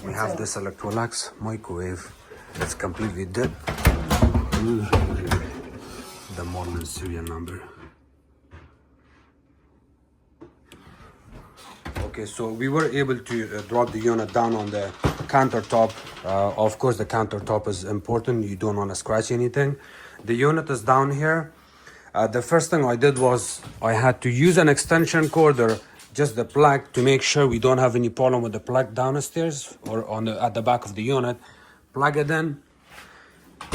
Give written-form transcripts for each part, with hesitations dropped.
We have this Electrolux microwave. It's completely dead. The model and serial number. Okay, so we were able to drop the unit down on the countertop. Of course, the countertop is important. You don't want to scratch anything. The unit is down here. The first thing I did was I had to use an extension cord or just the plug to make sure we don't have any problem with the plug downstairs or at the back of the unit. Plug it in,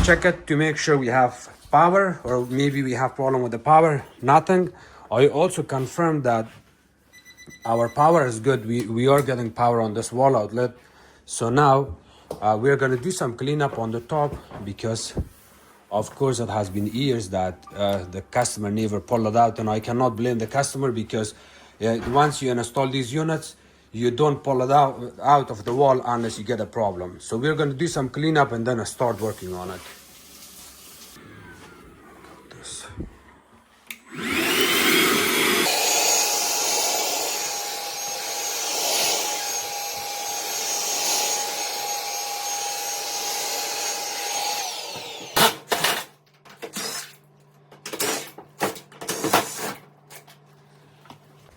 check it to make sure we have power, or maybe we have problem with the power. Nothing. I also confirmed that our power is good. We are getting power on this wall outlet. So now we're going to do some cleanup on the top, because of course it has been years that the customer never pulled it out, and I cannot blame the customer, because once you install these units, you don't pull it out of the wall unless you get a problem. So we're going to do some cleanup and then start working on it. This.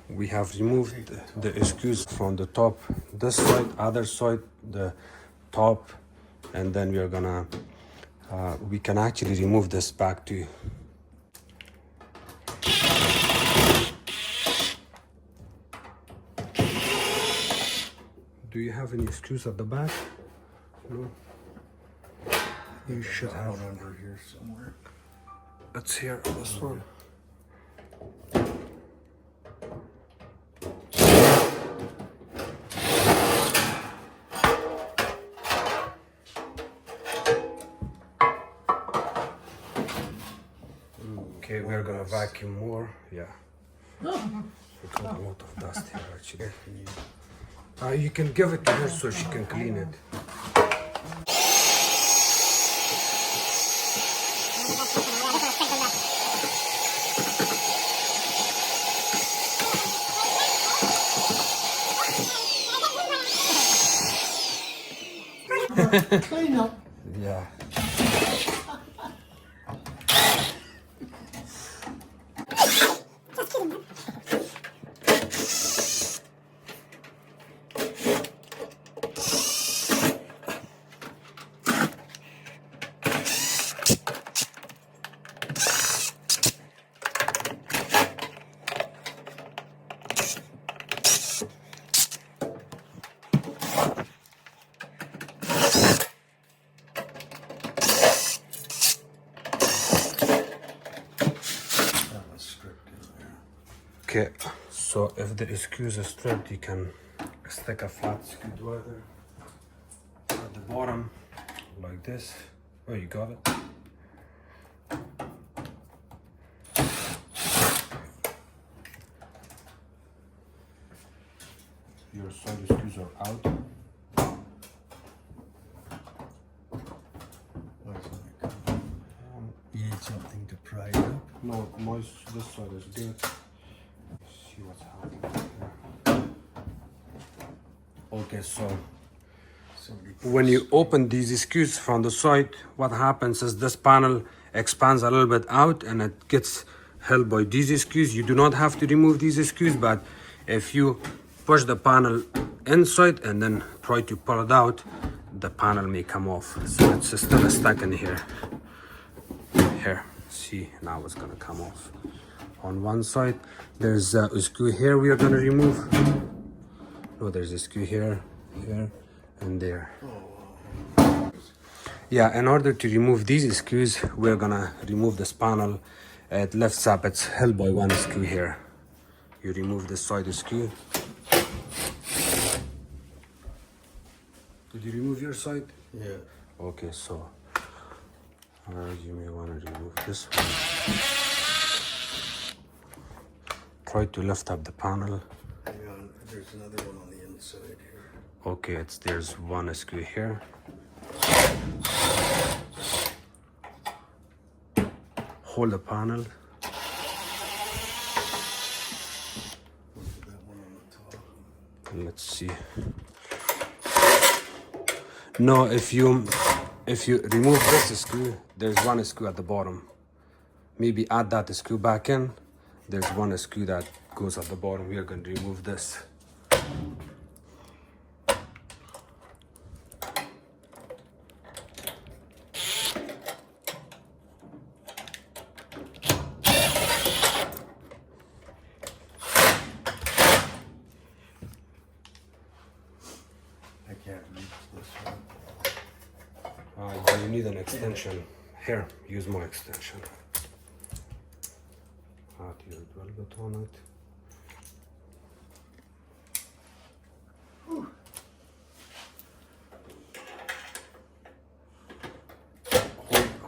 We have removed the screws from the top, this side, other side, the top, and then we are gonna, we can actually remove this back too. Do you have any screws at the back? No? You should have one under here somewhere. It's here, this one. Okay, we're gonna vacuum more. Yeah. We got a lot of dust here actually. You can give it to her so she can clean it. Clean up. Yeah. Okay, so if the screws are stripped, you can stick a flat screwdriver at the bottom, like this. Oh, you got it. Your side screws are out. You need something to pry it up. No, this side is good. See what's happening here. Okay, so when you open these screws from the side, what happens is this panel expands a little bit out and it gets held by these screws. You do not have to remove these screws, but if you push the panel inside and then try to pull it out, the panel may come off. So it's still stuck in here. Here, see, now it's gonna come off. On one side, there's a screw here we are gonna remove. Oh, there's a screw here, here, and there. Yeah, in order to remove these screws, we're gonna remove this panel. It lifts up, it's held by one screw here. You remove this side screw. Did you remove your side? Yeah. Okay, so you may want to remove this one. Try to lift up the panel. Hang on, there's another one on the inside here. Okay, there's one screw here. Hold the panel. That one on the top. Let's see. No, if you remove this screw, there's one screw at the bottom. Maybe add that screw back in. There's one screw that goes at the bottom. We are going to remove this. I can't reach this one. You need an extension. Here, use my extension. Add your drill bit on it.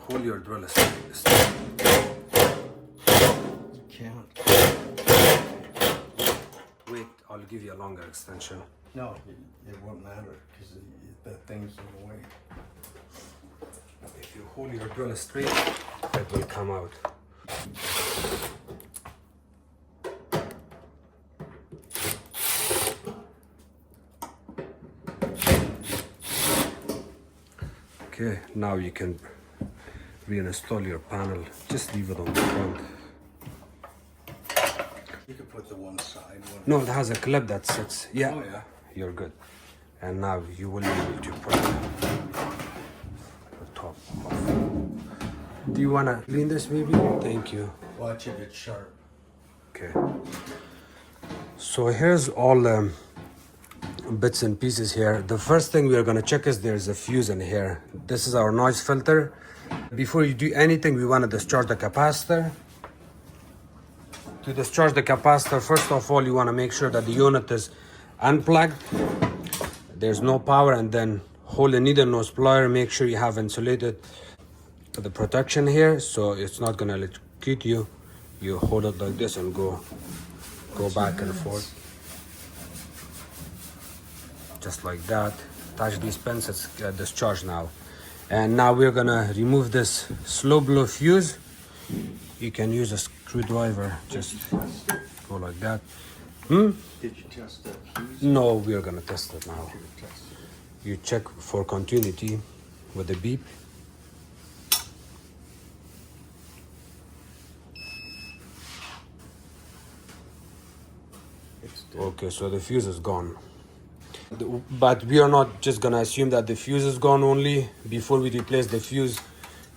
Hold your drill still. You can't. Wait, I'll give you a longer extension. No, it won't matter because that thing's in the way. If you hold your drill straight, it will come out. Okay, now you can reinstall your panel. Just leave it on the front. You could put the one side one. No, it has a clip that sits. Yeah, Oh, yeah. you're good. And now you will be able to put the top off. Do you want to clean this, maybe? Thank you. Watch it, it's sharp. Okay. So here's all the bits and pieces here. The first thing we are going to check is there's a fuse in here. This is our noise filter. Before you do anything, we want to discharge the capacitor. To discharge the capacitor, first of all, you want to make sure that the unit is unplugged. There's no power, and then hold a needle nose plier. Make sure you have insulated the protection here, so it's not going to electrocute you. You hold it like this and go back and forth. Just like that. Touch these pins, it's discharged now. And now we're going to remove this slow blow fuse. You can use a screwdriver, just go like that. Did you test that fuse? No, we are gonna test it now. Test it. You check for continuity with the beep. It's dead. Okay, so the fuse is gone. But we are not just gonna assume that the fuse is gone only. Before we replace the fuse,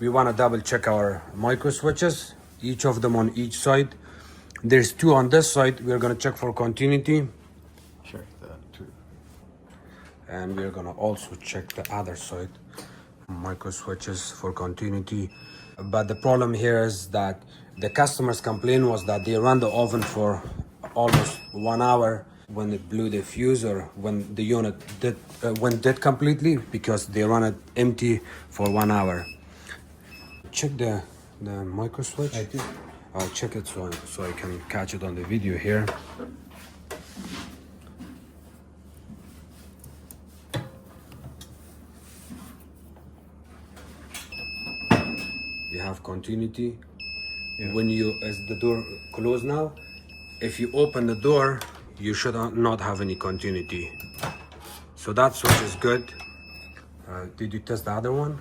we wanna double check our micro switches, each of them on each side. There's two on this side. We're gonna check for continuity. Check that too. And we're gonna also check the other side, micro switches for continuity. But the problem here is that the customer's complaint was that they ran the oven for almost 1 hour when it blew the fuse, or when the unit went dead completely, because they run it empty for 1 hour. Check the micro switch. I did. I'll check it so I can catch it on the video here. You have continuity. Yeah. When is the door closed now? If you open the door, you should not have any continuity. So that switch is good. Did you test the other one?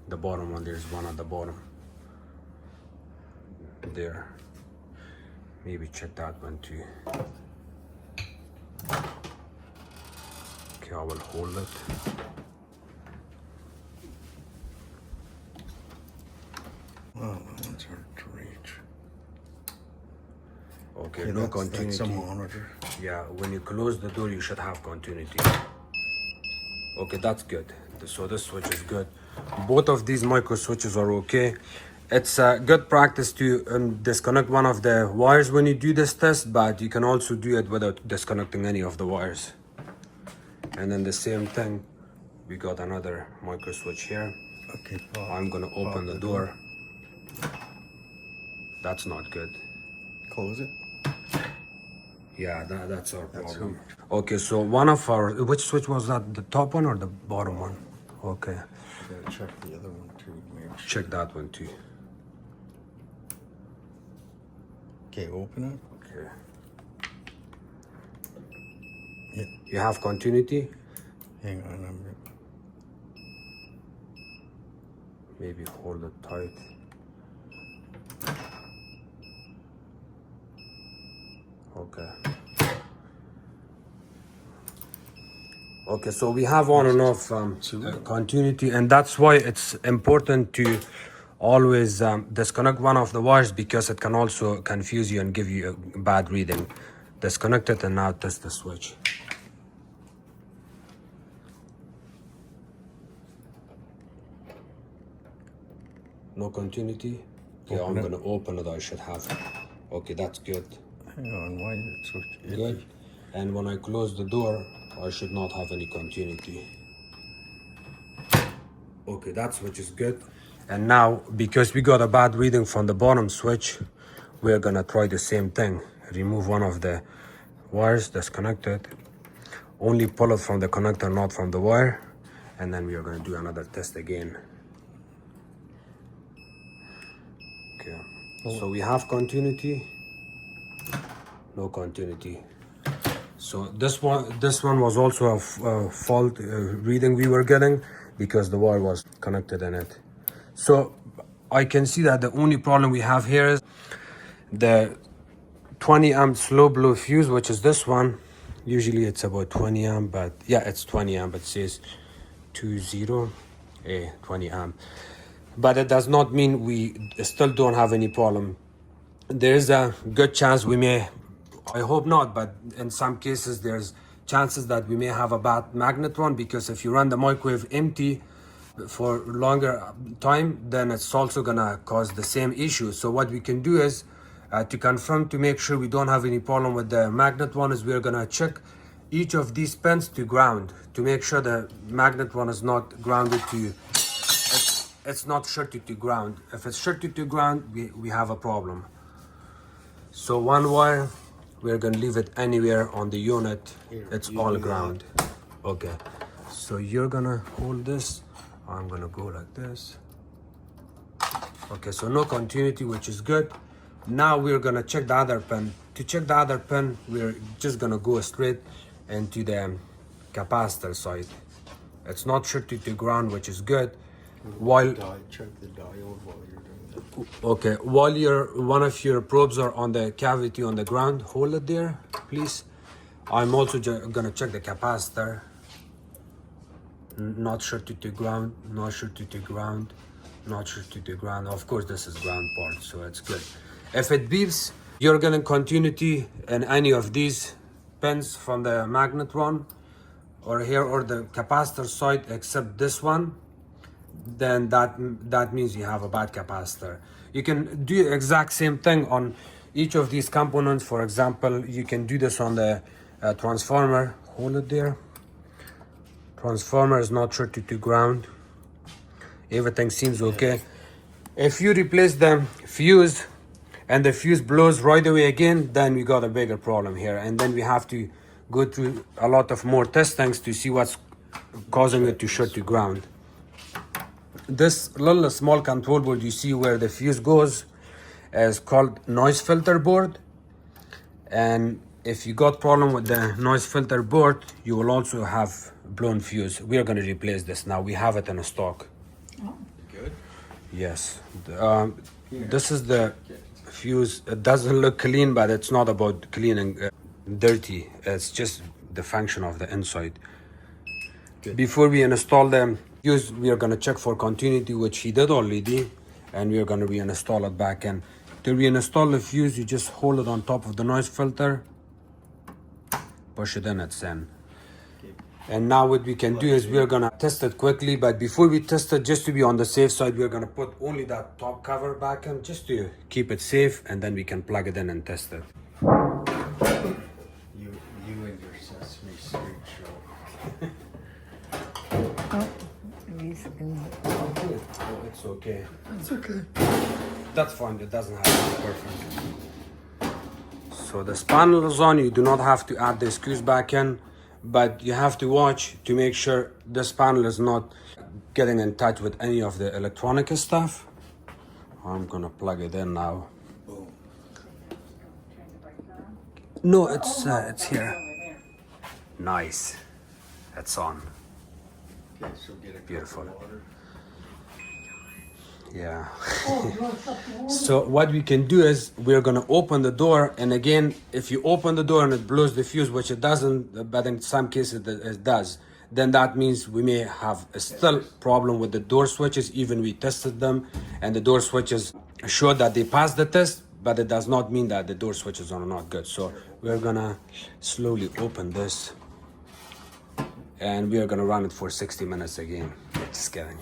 The bottom one, there's one at the bottom. There. Maybe check that one too. Okay, I will hold it. Oh, that's hard to reach. Okay, Okay, no that's continuity. a monitor. Yeah, when you close the door, you should have continuity. Okay, that's good. So this switch is good. Both of these micro switches are okay. It's a good practice to disconnect one of the wires when you do this test, but you can also do it without disconnecting any of the wires. And then the same thing, we got another micro switch here. Okay, I'm gonna open the door. That's not good. Close it. Yeah, that's our problem. Okay, so one of our, which switch was that? The top one or the bottom one? Okay, I gotta check the other one too. Make sure. check that one too. Okay, open it. Okay. Yeah. You have continuity? Hang on, Maybe hold it tight. Okay. Okay, so we have on and off continuity, and that's why it's important to always disconnect one of the wires, because it can also confuse you and give you a bad reading. Disconnect it and now test the switch. No continuity? Okay, I'm gonna open it, I should have. Okay, that's good. Hang on, why is it so itchy? Good. And when I close the door, I should not have any continuity. Okay, that switch is good. And now, because we got a bad reading from the bottom switch, we're gonna try the same thing. Remove one of the wires, disconnect it. Only pull it from the connector, not from the wire. And then we are gonna do another test again. Okay, so we have continuity. No continuity. So this one was also a fault reading we were getting, because the wire was connected in it. So I can see that the only problem we have here is the 20 amp slow blow fuse, which is this one. Usually it's about 20 amp, but yeah, it's 20 amp. It says 20 amp, but it does not mean we still don't have any problem. There is a good chance we may, I hope not, but in some cases there's chances that we may have a bad magnetron, because if you run the microwave empty for longer time, then it's also gonna cause the same issue. So what we can do is to confirm, to make sure we don't have any problem with the magnetron, is we're gonna check each of these pins to ground, to make sure the magnetron is not grounded to, it's not shorted to ground. If it's shorted to ground, we have a problem. So one wire, we're gonna leave it anywhere on the unit. It's all ground. Okay, so you're gonna hold this. I'm gonna go like this. Okay, so no continuity, which is good. Now we're gonna check the other pin. To check the other pin, we're just gonna go straight into the capacitor side. It's not shorted to ground, which is good. While Check the diode while you're doing that. okay, while one of your probes are on the cavity on the ground, hold it there, please. I'm also gonna check the capacitor. Not shorted to ground, not shorted to ground, not shorted to ground. Of course, this is ground part, so it's good. If it beeps, you're getting continuity in any of these pins from the magnetron, or here, or the capacitor side, except this one, then that means you have a bad capacitor. You can do the exact same thing on each of these components. For example, you can do this on the transformer. Hold it there. Transformer is not shorted to ground. Everything seems okay. If you replace the fuse and the fuse blows right away again, then we got a bigger problem here, and then we have to go through a lot of more testings to see what's causing it to short to ground. This little small control board you see where the fuse goes is called noise filter board, and if you got problem with the noise filter board, you will also have blown fuse. We are going to replace this now. We have it in stock. Oh. Good. Yes. This is the fuse. It doesn't look clean, but it's not about cleaning dirty. It's just the function of the inside. Good. Before we install the fuse, we are going to check for continuity, which he did already, and we are going to reinstall it back in. To reinstall the fuse, you just hold it on top of the noise filter, push it in, it's in. And now what we can do is we're gonna test it quickly, but before we test it, just to be on the safe side, we're gonna put only that top cover back in, just to keep it safe, and then we can plug it in and test it. You and your Sesame Street show. Oh, it's okay. It's okay. That's fine, it doesn't have to be perfect. So this panel is on, you do not have to add the screws back in, but you have to watch to make sure this panel is not getting in touch with any of the electronic stuff. I'm gonna plug it in now. Boom. No, it's here. Nice. It's on. Okay, so get a cup Beautiful. of water. Yeah. Oh, you want to shut the water? So what we can do is we're gonna open the door, and again, if you open the door and it blows the fuse, which it doesn't, but in some cases it does, then that means we may have a still problem with the door switches. Even we tested them, and the door switches showed that they passed the test, but it does not mean that the door switches are not good. So we're gonna slowly open this, and we are gonna run it for 60 minutes again. Just kidding.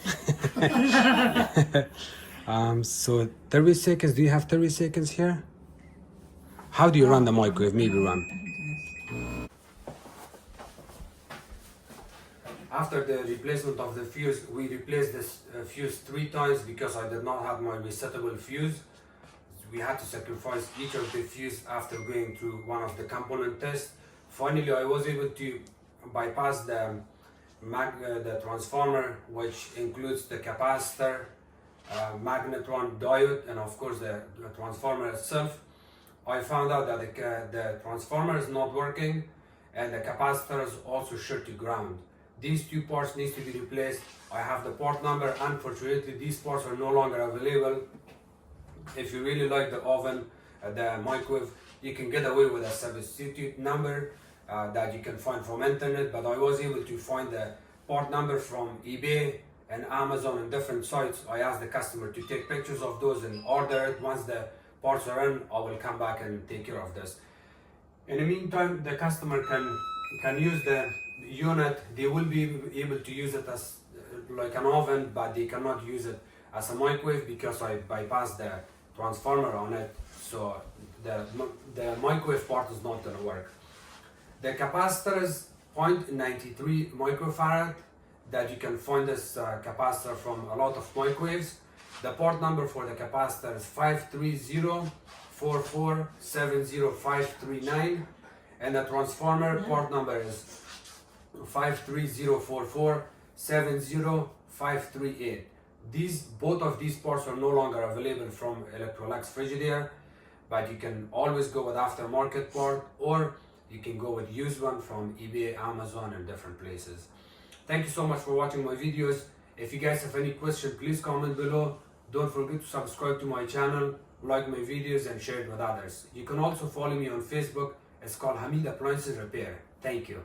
So 30 seconds. Do you have 30 seconds here? How do you run the microwave? Maybe run. After the replacement of the fuse, we replaced this fuse 3 times because I did not have my resettable fuse. We had to sacrifice each of the fuse after going through one of the component tests. Finally, I was able to bypass the transformer, which includes the capacitor, magnetron, diode, and of course the transformer itself. I found out that the transformer is not working, and the capacitor is also short to ground. These 2 parts need to be replaced. I have the part number. Unfortunately, these parts are no longer available. If you really like the oven, the microwave, you can get away with a substitute number that you can find from internet, but I was able to find the part number from eBay and Amazon and different sites. I asked the customer to take pictures of those and order it. Once the parts are in, I will come back and take care of this. In the meantime, the customer can use the unit. They will be able to use it as like an oven, but they cannot use it as a microwave because I bypassed the transformer on it. So the microwave part is not going to work. The capacitor is 0.93 microfarad. That you can find this capacitor from a lot of microwaves. The part number for the capacitor is 53044705539, and the transformer part number is 53044705538. Both of these parts are no longer available from Electrolux Frigidaire, but you can always go with aftermarket part, or you can go with used one from eBay, Amazon, and different places. Thank you so much for watching my videos. If you guys have any questions, please comment below. Don't forget to subscribe to my channel, like my videos, and share it with others. You can also follow me on Facebook. It's called Hamid Appliances Repair. Thank you.